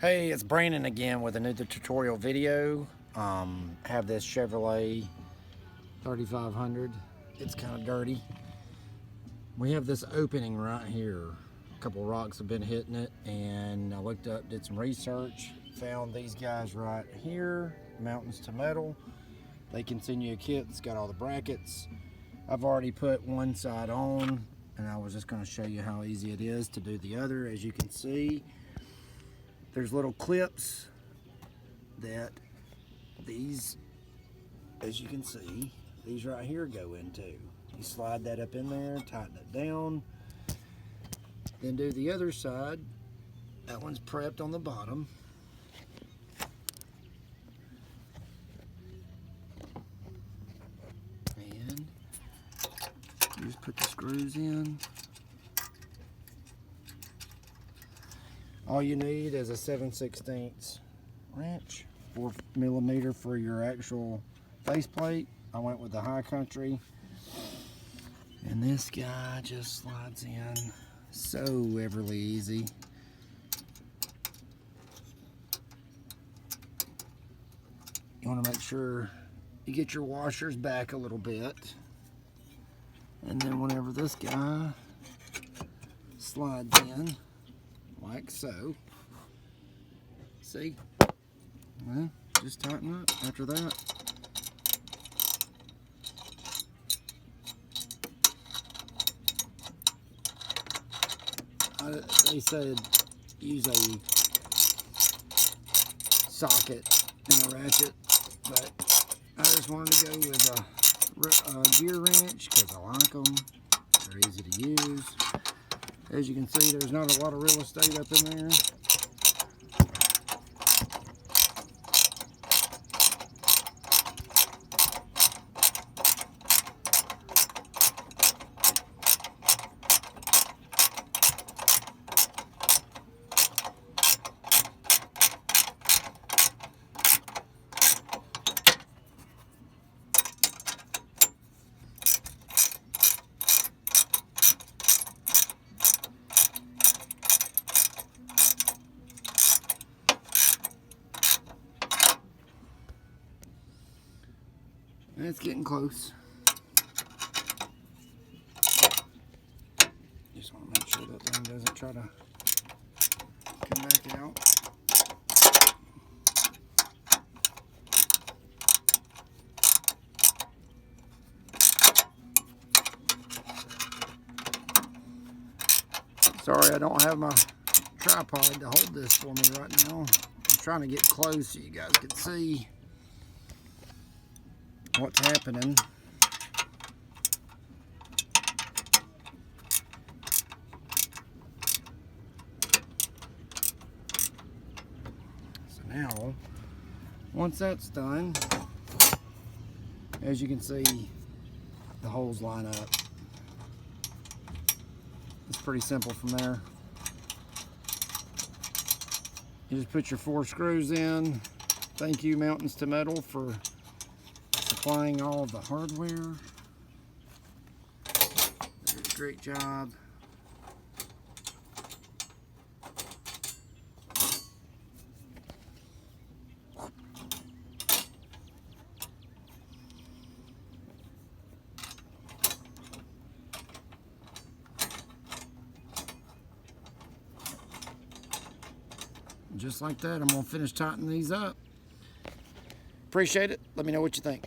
Hey, it's Brandon again with another tutorial video. Have this Chevrolet 3500. It's kind of dirty. We have this opening right here. A couple rocks have been hitting it, and I looked up, did some research, found these guys right here, Mountains to Metal. They can send you a kit that's got all the brackets. I've already put one side on, and I was just going to show you how easy it is to do the other. As you can see, there's little clips that these, as you can see, these right here go into. You slide that up in there, tighten it down, then do the other side. That one's prepped on the bottom. And you just put the screws in. All you need is a 7/16 wrench, 4mm for your actual faceplate. I went with the High Country. And this guy just slides in so everly easy. You want to make sure you get your washers back a little bit. And then whenever this guy slides in, like so. See? Well, just tighten up after that. They said use a socket and a ratchet, but I just wanted to go with a gear wrench because I like them. They're easy to use. As you can see, there's not a lot of real estate up in there. And it's getting close. Just want to make sure that thing doesn't try to come back out. Sorry, I don't have my tripod to hold this for me right now. I'm trying to get close so you guys can see what's happening. So now, once that's done, as you can see, the holes line up. It's pretty simple from there. You just put your 4 screws in. Thank you, Mountains to Metal, for supplying all of the hardware. They did a great job. Just like that, I'm going to finish tightening these up. Appreciate it. Let me know what you think.